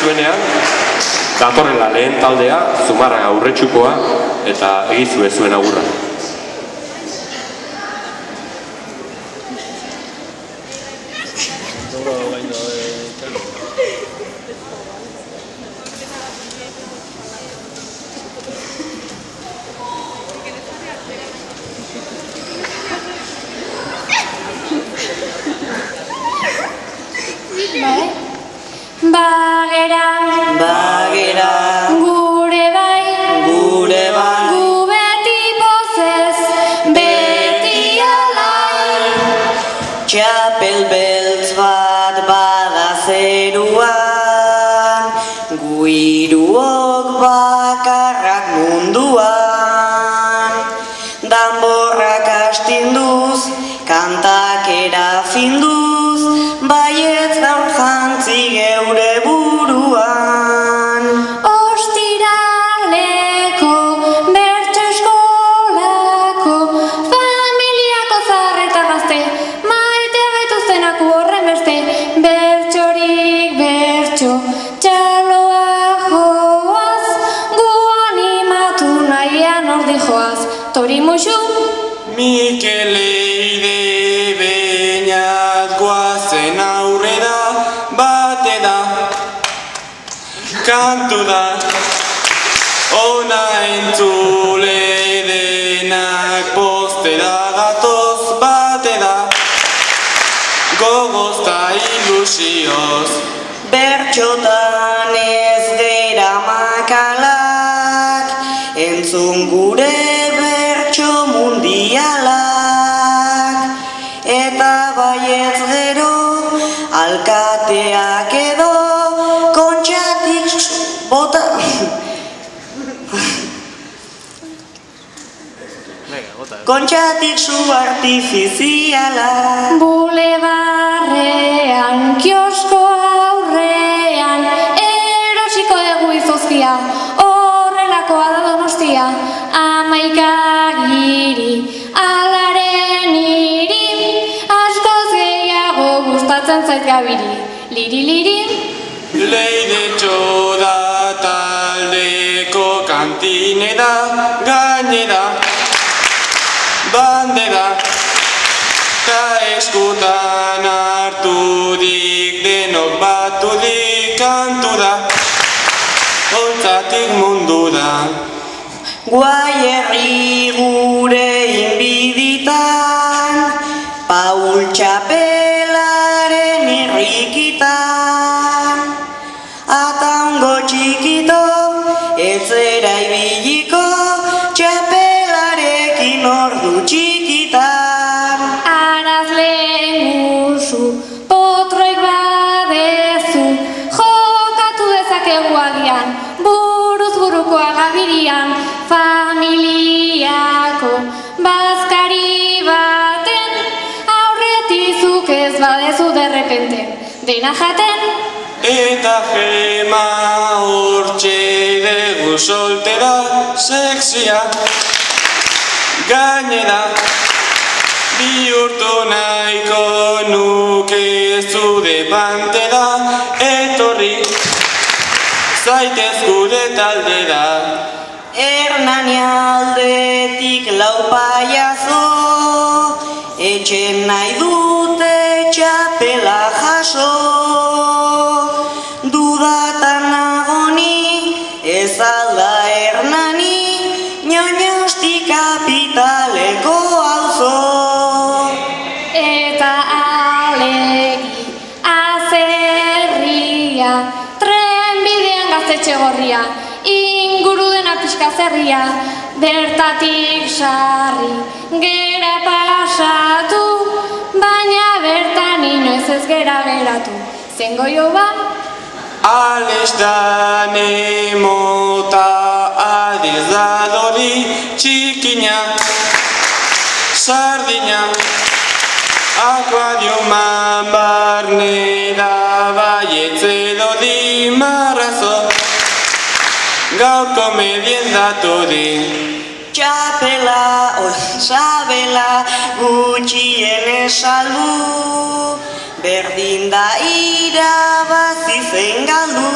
zuenean, datorrela lehen taldea, Zumarraga Aurretxukoa, eta egizue zuen agurra. Bagera, gure bai, gu beti pozez, beti alai. Txapel beltz bat bada zeruan, gu hiruok bakarrak munduan. Danborrak astinduz, kantak erafinduz, baietz gaur jantzi geure buruan. Ostiraleko bertso eskolako, familiako zaharra eta gazte, maite gaituztenak horren beste, bertsorik bertso, txaloa joaz, gu animatu nahian ordi joaz, tori muxu. Mikel Eide Beñat goazen aurrera, bate da, kantu da, ona entzule denak postera gatoz, bate da, gogoz ta ilusioz. Bertxotan ez gera makalak, entzun gure bertxo mundialak, eta baietz gero alkateak edo kontxatik bota. Kontxatik su artifiziala. Bulebarrean, kiosko aurrean, erosiko dugu izozkia, horrelakoa da Donostia, 11 giri, alaren iri, askoz gehiago gustatzen zait gabiri, liri. Leidetxo da taldeko kantine da, gainera, bandera, ta eskutan hartudik denok batudik kantu da, holtzatik mundu da. Guai herri gure inbiditan, Paul Txapelaren irrikitan, ata ongo txikito, etzera ibiliko, txapelarekin ordu txikitan. Arazleen guzu, potroik badezu, jokatu dezakegu agian, buruz burukoa gabirian, familiako bazkari baten, aurretizuk ez badezu derrepente, dena jaten. Eta gema hortxe dugu soltera sexia, gainera bihurtu nahiko nuke zude pantera, etorri zaitez gure taldera. Hernani aldetik lau paiazo, etxen nahi dute txapela jaso. Dudatan nagoni, ez alda Hernani, Ñoñosti kapitaleko auzo. Eta alegi, azerria, trenbidean Gaztetxe Gorria, inguru dena pixka zerria, bertatik sarri, gera pasatu, baina bertan inoiz ez gera geratu. Zengo jo ba? Alestan emota adizadori txikina, sardina, akuariuman barnera baietzelo di marrazo, gaurko medien datu di. Txapela, sabela, gutxien esaldu, berdin da irabazi zein galdu.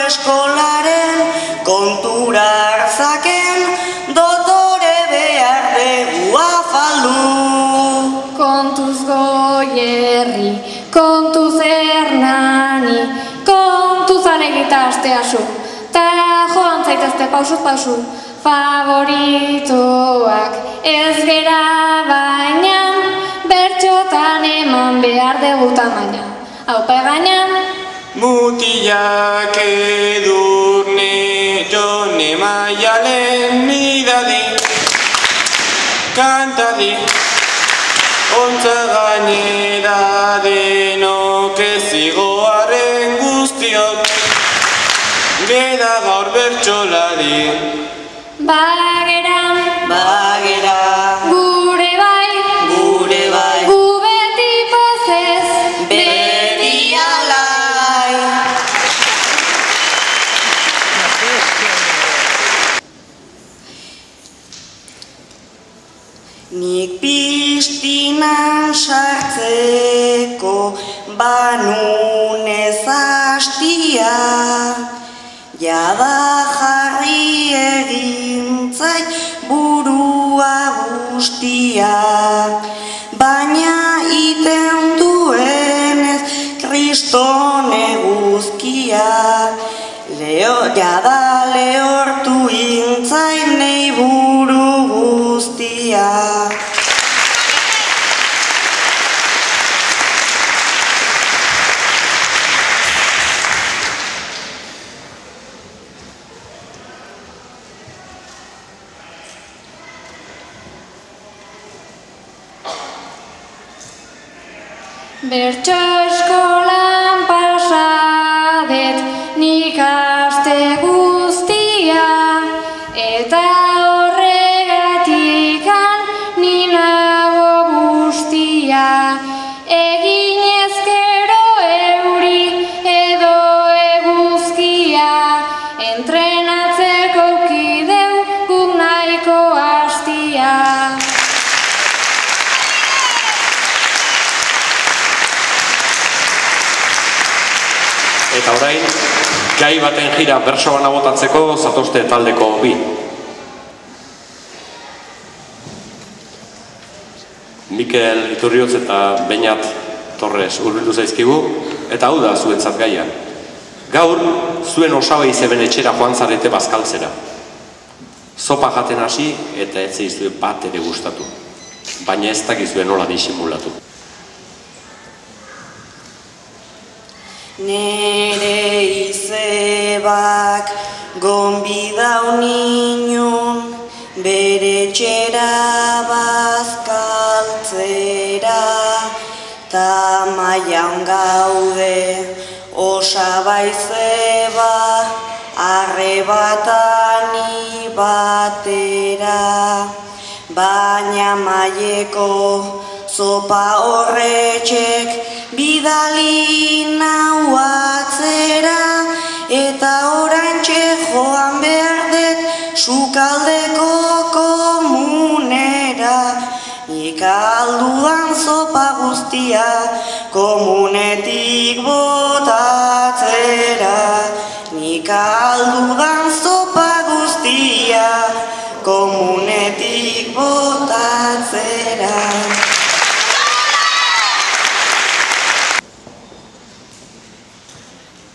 eskolaren kontura hartzaken, dotore behar dugu afaldu. Kontuz Goierri, kontuz Hernani, kontuz alegita asteasu, ta joan zaitezte pausuz pausu, favoritoak ez gera baina, bertxotan eman behar dugu tamaina. Haupa gainan, Mutilak edurne jone maialen nidadi, kantadi, ontza gainera denok ezigoaren guztiok, beda gaur bertxolari. bagera, Bagera, gure bai, gu beti pozez, beti alai. Nik piztinan sartzeko banunez hastia, jada jarri egintzait burua guztia, baina iten duenez kriston eguzkia, jada lehortu intzait nei buru guztia. bertso eskolan pasadet nik aste guztia, eta horregatikan ninago guztia, egin ezkero euri edo eguzkia, entrenatzeko kideu guk nahiko hastia. Eta orain, gai baten jira berso bana botatzeko zatozte taldeko bi. Mikel Iturriotz eta Beñat Torres hurbildu zaizkigu, eta hau da zuentzat gaia. Gaur, zuen osabei zeben etxera joan zarete bazkaltzera. Zopa jaten hasi eta ez zeizue bat ere gustatu, baina ez dakizue nola disimulatu. Nere izebak gonbidau niñun, bere txera bazkaltzera, ta maian gaude osaba izeba, arrebatani batera, baina maieko zopa horretxek bidali nau atzera, eta orantxe joan behar dut sukaldeko komunera. Nik aldudan zopa guztia komunetik botatzera. Nik aldudan zopa guztia komunetik botatzera.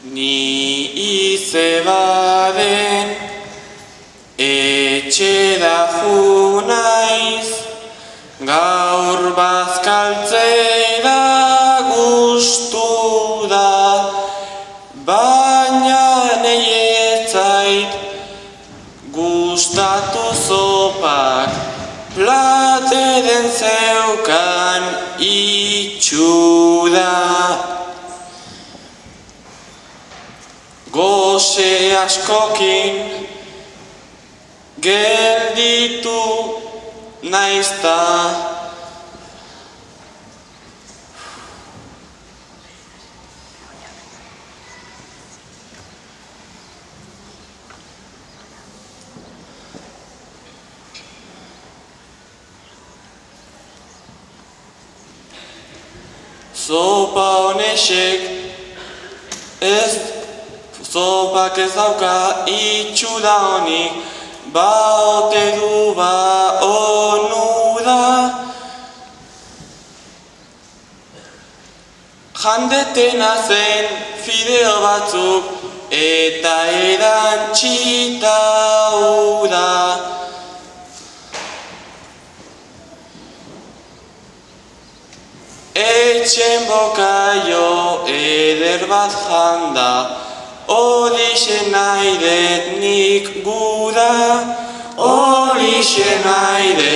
Ni izebaden etxera junaiz, gaur bazkaltzera gustu da, baina nei ez zait gustatu zopak, plateren zeukan itxuda. Goze askokin gelditu naizta, zopa honesek ez Zopak ez dauka itxura honik, ba ote du ba onu da. Jandetena zen fideo batzuk eta erantxita ura. Etxen bokaio eder bat janda, horixe nahi det nik guda, horixe nahi det.